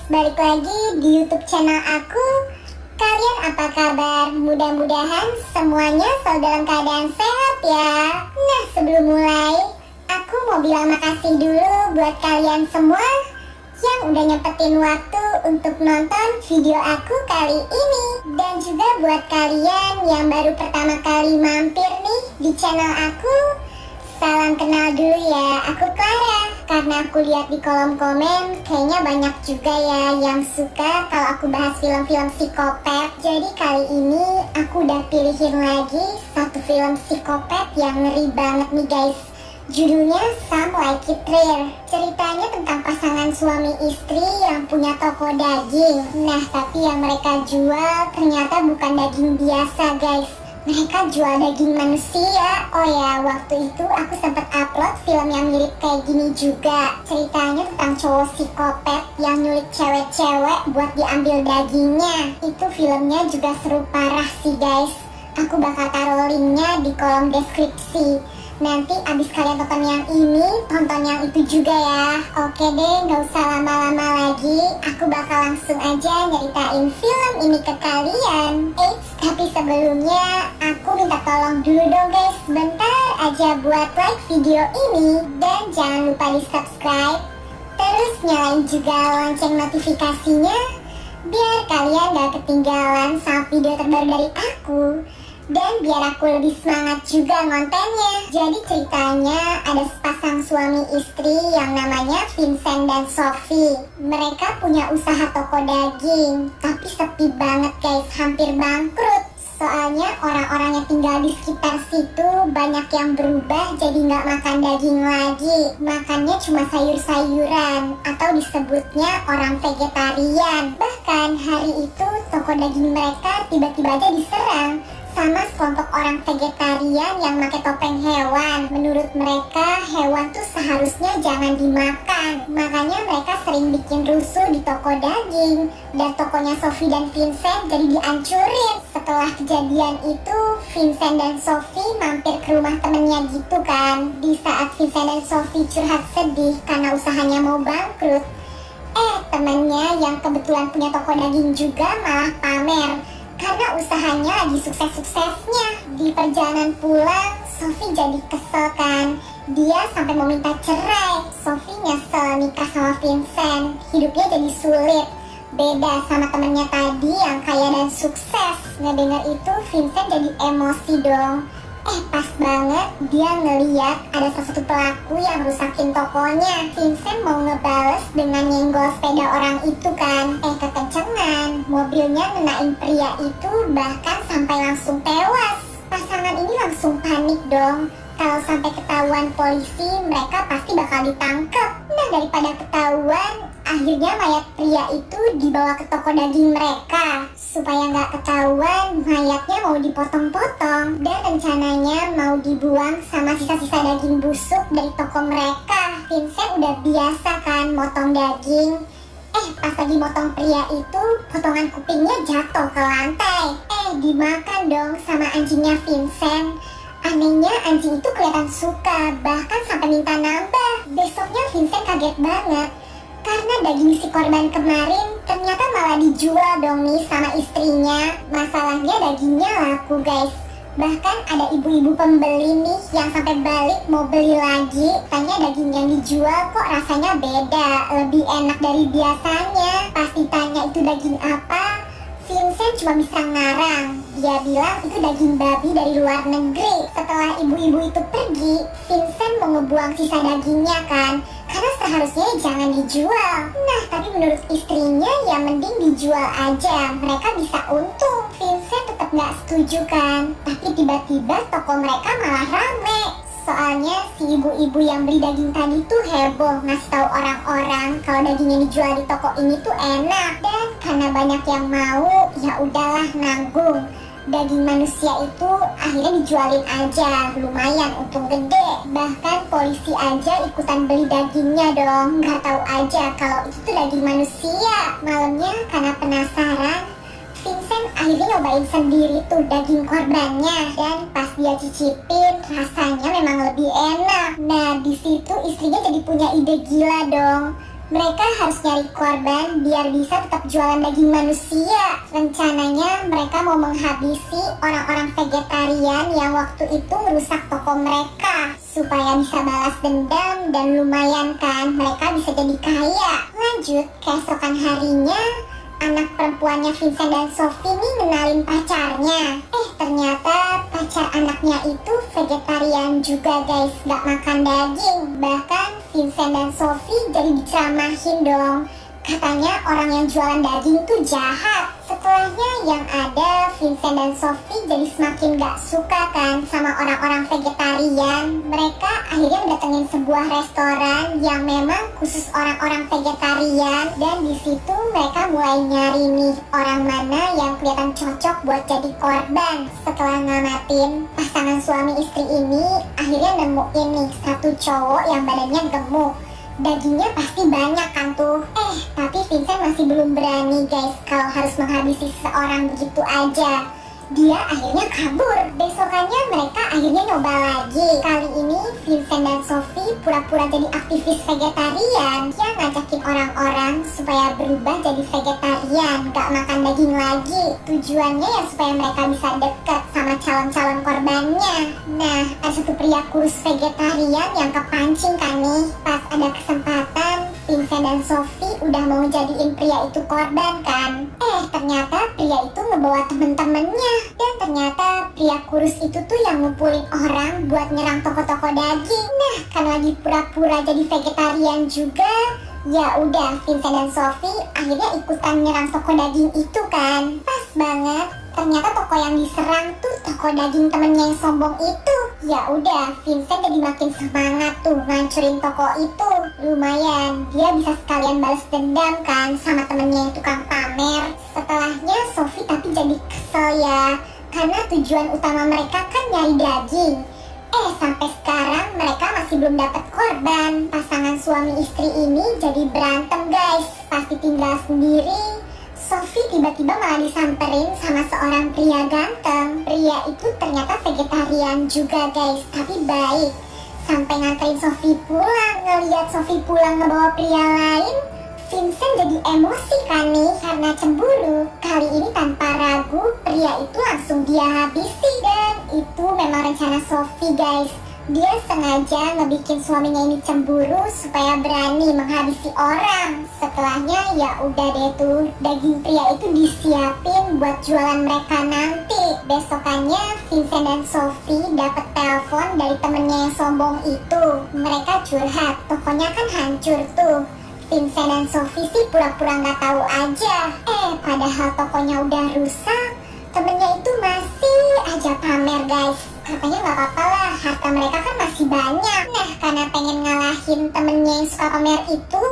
balik lagi di YouTube channel aku. Kalian apa kabar? Mudah-mudahan semuanya selalu dalam keadaan sehat ya. Nah, sebelum mulai, aku mau bilang makasih dulu buat kalian semua yang udah nyempetin waktu untuk nonton video aku kali ini. Dan juga buat kalian yang baru pertama kali mampir nih di channel aku, salam kenal dulu ya, aku Clara. Karena aku lihat di kolom komen, kayaknya banyak juga ya yang suka kalau aku bahas film-film psikopat. Jadi kali ini aku udah pilihin lagi satu film psikopat yang ngeri banget nih guys. Judulnya Some Like It Rare. Ceritanya tentang pasangan suami istri yang punya toko daging. Nah, tapi yang mereka jual ternyata bukan daging biasa guys. Mereka jual daging manusia. Oh ya, waktu itu aku sempat upload film yang mirip kayak gini juga. Ceritanya tentang cowok psikopat yang nyulik cewek-cewek buat diambil dagingnya. Itu filmnya juga seru parah sih guys. Aku bakal taruh linknya di kolom deskripsi. Nanti abis kalian tonton yang ini, tonton yang itu juga ya. Oke deh, gak usah lama-lama lagi. Aku bakal langsung aja nyeritain film ini ke kalian. Tapi sebelumnya aku minta tolong dulu dong guys, bentar aja buat like video ini. Dan jangan lupa di subscribe. Terus nyalain juga lonceng notifikasinya, biar kalian gak ketinggalan sama video terbaru dari aku. Dan biar aku lebih semangat juga ngontennya. Jadi ceritanya ada sepasang suami istri yang namanya Vincent dan Sophie. Mereka punya usaha toko daging, tapi sepi banget guys, hampir bangkrut. Soalnya orang-orang yang tinggal di sekitar situ banyak yang berubah jadi nggak makan daging lagi. Makannya cuma sayur-sayuran atau disebutnya orang vegetarian. Bahkan hari itu toko daging mereka tiba-tiba aja diserang sama sekelompok orang vegetarian yang pakai topeng hewan. Menurut mereka hewan tuh seharusnya jangan dimakan. Makanya mereka sering bikin rusuh di toko daging. Dan tokonya Sophie dan Vincent jadi dihancurin. Setelah kejadian itu, Vincent dan Sophie mampir ke rumah temennya gitu kan. Di saat Vincent dan Sophie curhat sedih karena usahanya mau bangkrut, temennya yang kebetulan punya toko daging juga malah pamer karena usahanya lagi sukses-suksesnya. Di perjalanan pulang, Sophie jadi kesel kan. Dia sampai mau minta cerai. Sophie nyesel nikah sama Vincent. Hidupnya jadi sulit. Beda sama temennya tadi yang kaya dan sukses. Ngedengar itu Vincent jadi emosi dong. Pas banget dia ngeliat ada salah satu pelaku yang rusakin tokonya. Vincent mau ngebales dengan nyenggol sepeda orang itu kan. Kekencengan, mobilnya ngenain pria itu bahkan sampai langsung tewas. Pasangan ini langsung panik dong. Kalau sampai ketahuan polisi, mereka pasti bakal ditangkap. Nah, daripada ketahuan, akhirnya mayat pria itu dibawa ke toko daging mereka. Supaya nggak ketahuan, mayatnya mau dipotong-potong. Dan rencananya mau dibuang sama sisa-sisa daging busuk dari toko mereka. Vincent udah biasa kan motong daging. Pas lagi motong pria itu, potongan kupingnya jatuh ke lantai. Dimakan dong sama anjingnya Vincent. Anehnya anjing itu kelihatan suka, bahkan sampai minta nambah. Besoknya Vincent kaget banget karena daging si korban kemarin ternyata malah dijual dong nih sama istrinya. Masalahnya dagingnya laku guys. Bahkan ada ibu-ibu pembeli nih yang sampai balik mau beli lagi. Tanya daging yang dijual kok rasanya beda, lebih enak dari biasanya. Pas ditanya itu daging apa, Vincent cuma bisa ngarang. Dia bilang itu daging babi dari luar negeri. Setelah ibu-ibu itu pergi, Vincent mau ngebuang sisa dagingnya kan, karena seharusnya jangan dijual. Nah, tapi menurut istrinya ya mending dijual aja, mereka bisa untung. Vincent tetap gak setuju kan, tapi tiba-tiba toko mereka malah rame. Soalnya si ibu-ibu yang beli daging tadi tuh heboh ngasih tahu orang-orang kalau daging yang dijual di toko ini tuh enak. Dan karena banyak yang mau, ya udahlah nanggung. Daging manusia itu akhirnya dijualin aja, lumayan untung gede. Bahkan polisi aja ikutan beli dagingnya dong, nggak tahu aja kalau itu tuh daging manusia. Malamnya karena penasaran, Vincent akhirnya nyobain sendiri tuh daging korbannya. Dan pas dia cicipin, rasanya memang lebih enak. Nah, di situ istrinya jadi punya ide gila dong. Mereka harus nyari korban biar bisa tetap jualan daging manusia. Rencananya mereka mau menghabisi orang-orang vegetarian yang waktu itu merusak toko mereka, supaya bisa balas dendam dan lumayan kan mereka bisa jadi kaya. Lanjut, keesokan harinya anak perempuannya Vincent dan Sophie nih ngenalin pacarnya. Ternyata pacar anaknya itu vegetarian juga guys, gak makan daging. Bahkan Vincent dan Sophie jadi diceramahin dong, katanya orang yang jualan daging tuh jahat. Setelahnya yang ada Vincent dan Sophie jadi semakin gak suka kan sama orang-orang vegetarian. Mereka akhirnya mendatengin sebuah restoran yang memang khusus orang-orang vegetarian, dan di situ mereka mulai nyari nih orang mana yang kelihatan cocok buat jadi korban. Setelah ngamatin pasangan suami istri ini, akhirnya nemuin nih satu cowok yang badannya gemuk. Dagingnya pasti banyak kan tuh. Tapi Vincent masih belum berani guys kalau harus menghabisi seseorang begitu aja. Dia akhirnya kabur. Besokannya mereka akhirnya nyoba lagi. Kali ini Vincent dan Sophie pura-pura jadi aktivis vegetarian yang ngajakin orang-orang supaya berubah jadi vegetarian, gak makan daging lagi. Tujuannya ya supaya mereka bisa deket sama calon-calon korbannya. Nah, ada satu pria kurus vegetarian yang kepancing kan nih. Pas ada kesempatan, Vincent dan Sophie udah mau jadiin pria itu korban kan. Ternyata pria itu ngebawa temen-temennya. Dan ternyata pria kurus itu tuh yang ngumpulin orang buat nyerang toko-toko daging. Nah, karena lagi pura-pura jadi vegetarian juga, ya udah Vincent dan Sophie akhirnya ikutan nyerang toko daging itu kan. Pas banget, ternyata toko yang diserang tuh toko daging temennya yang sombong itu. Ya udah, Vincent jadi makin semangat tuh ngancurin toko itu. Lumayan, dia bisa sekalian balas dendam kan sama temennya yang tukang pamer. Setelahnya Sophie tapi jadi kesel ya, karena tujuan utama mereka kan nyari daging. Sampai sekarang mereka masih belum dapat korban. Pasangan suami istri ini jadi berantem guys. Pasti tinggal sendiri. Sophie tiba-tiba malah disamperin sama seorang pria ganteng. Pria itu ternyata vegetarian juga guys, tapi baik. Sampai nganterin Sophie pulang. Ngeliat Sophie pulang ngebawa pria lain, Vincent jadi emosi kan nih karena cemburu. Kali ini tanpa ragu, pria itu langsung dia habisi. Dan itu memang rencana Sophie guys. Dia sengaja ngebikin suaminya ini cemburu supaya berani menghabisi orang. Setelahnya ya udah deh tuh, daging pria itu disiapin buat jualan mereka nanti. Besokannya Vincent dan Sophie dapat telepon dari temennya yang sombong itu. Mereka curhat, tokonya kan hancur tuh. Vincent dan Sophie sih pura-pura nggak tahu aja. Padahal tokonya udah rusak, temennya itu masih aja pamer guys. Katanya nggak apa-apa lah, harta mereka kan masih banyak. Nah, karena pengen ngalahin temennya yang suka pamer itu,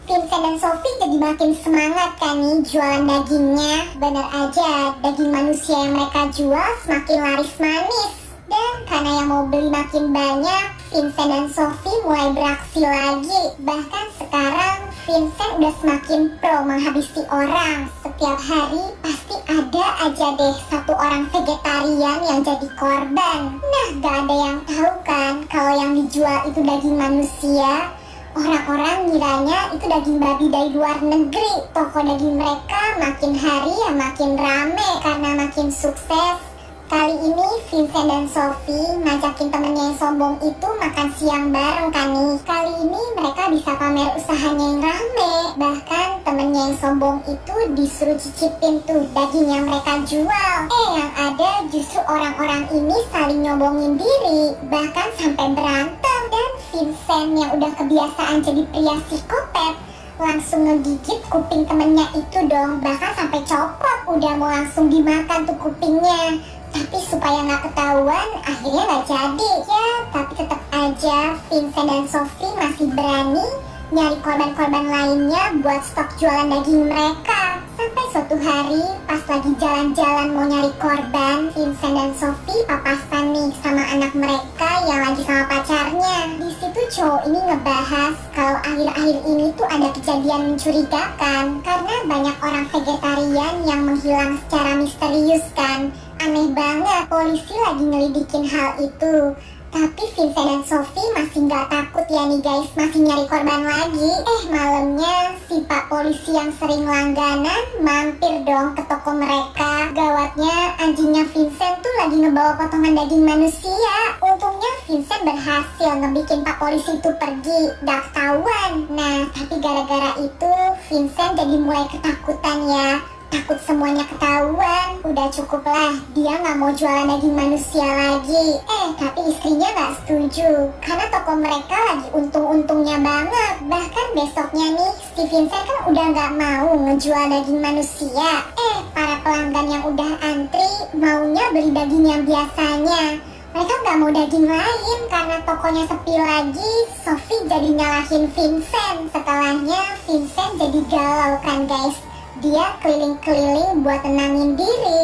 Vincent dan Sophie jadi makin semangat kan nih jualan dagingnya. Bener aja, daging manusia yang mereka jual semakin laris manis. Dan karena yang mau beli makin banyak, Vincent dan Sophie mulai beraksi lagi. Bahkan sekarang Vincent udah semakin pro menghabisi orang. Setiap hari pasti ada aja deh satu orang vegetarian yang jadi korban. Nah, gak ada yang tahu kan kalau yang dijual itu daging manusia. Orang-orang ngiranya itu daging babi dari luar negeri. Toko daging mereka makin hari ya makin rame karena makin sukses. Kali ini Vincent dan Sophie ngajakin temennya yang sombong itu makan siang bareng kan nih. Kali ini mereka bisa pamer usahanya yang rame. Bahkan temennya yang sombong itu disuruh cicipin tuh daging yang mereka jual. Yang ada justru orang-orang ini saling nyombongin diri, bahkan sampai berantem. Dan Vincent yang udah kebiasaan jadi pria psikopat langsung ngegigit kuping temennya itu dong. Bahkan sampai copot, udah mau langsung dimakan tuh kupingnya. Tapi supaya nggak ketahuan, akhirnya nggak jadi. Ya, tapi tetap aja Vincent dan Sophie masih berani nyari korban-korban lainnya buat stok jualan daging mereka. Sampai suatu hari, pas lagi jalan-jalan mau nyari korban, Vincent dan Sophie papasan nih sama anak mereka yang lagi sama pacarnya. Di situ cowok ini ngebahas kalau akhir-akhir ini tuh ada kejadian mencurigakan karena banyak orang vegetarian yang menghilang secara misterius kan. Aneh banget, polisi lagi ngelidikin hal itu. Tapi Vincent dan Sophie masih nggak takut ya nih guys, masih nyari korban lagi. Malamnya si Pak Polisi yang sering langganan mampir dong ke toko mereka. Gawatnya anjingnya Vincent tuh lagi ngebawa potongan daging manusia. Untungnya Vincent berhasil ngebikin Pak Polisi itu pergi, gak ketahuan. Nah, tapi gara-gara itu Vincent jadi mulai ketakutan ya. Takut semuanya ketahuan. Udah cukup lah, dia gak mau jualan daging manusia lagi. Tapi istrinya gak setuju, karena toko mereka lagi untung-untungnya banget. Bahkan besoknya nih, si Vincent kan udah gak mau ngejual daging manusia. Para pelanggan yang udah antri maunya beli daging yang biasanya. Mereka gak mau daging lain karena tokonya sepi lagi. Sophie jadi nyalahin Vincent. Setelahnya Vincent jadi galau kan guys. Dia keliling-keliling buat tenangin diri.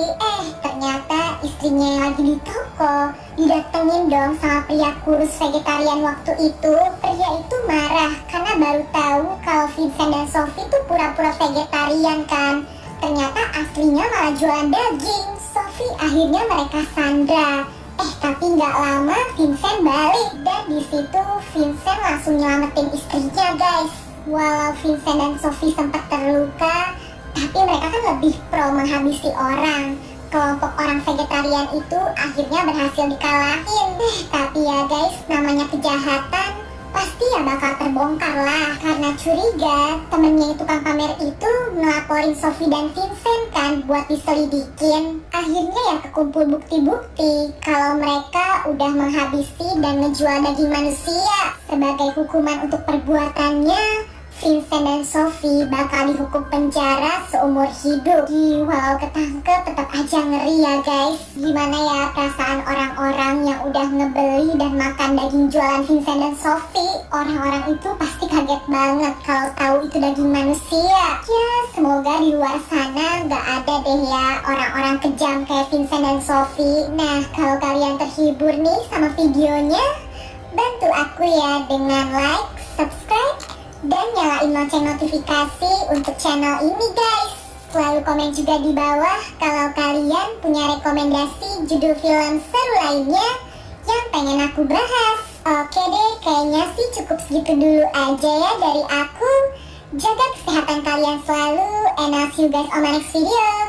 Ternyata istrinya yang lagi di toko didatengin dong sama pria kurus vegetarian waktu itu. Pria itu marah karena baru tahu kalau Vincent dan Sophie tuh pura-pura vegetarian kan. Ternyata aslinya malah jualan daging. Sophie akhirnya mereka sandra. Tapi nggak lama Vincent balik dan di situ Vincent langsung nyelamatin istrinya guys. Walau Vincent dan Sophie sempat terluka, tapi mereka kan lebih pro menghabisi orang. Kelompok orang vegetarian itu akhirnya berhasil dikalahin. Tapi ya guys, namanya kejahatan pasti ya bakal terbongkar lah. Karena curiga temennya tukang pamer itu ngelaporin Sophie dan Vincent kan buat diselidikin. Akhirnya ya kekumpul bukti-bukti kalau mereka udah menghabisi dan ngejual daging manusia. Sebagai hukuman untuk perbuatannya, Vincent dan Sophie bakal dihukum penjara seumur hidup. Walau ketangkep tetap aja ngeri ya guys. Gimana ya perasaan orang-orang yang udah ngebeli dan makan daging jualan Vincent dan Sophie? Orang-orang itu pasti kaget banget kalau tahu itu daging manusia. Ya semoga di luar sana gak ada deh ya orang-orang kejam kayak Vincent dan Sophie. Nah kalau kalian terhibur nih sama videonya, bantu aku ya dengan like, subscribe, dan nyalain lonceng notifikasi untuk channel ini guys. Lalu komen juga di bawah kalau kalian punya rekomendasi judul film seru lainnya yang pengen aku bahas. Oke deh, kayaknya sih cukup segitu dulu aja ya dari aku. Jaga kesehatan kalian selalu, and I'll see you guys on my next video.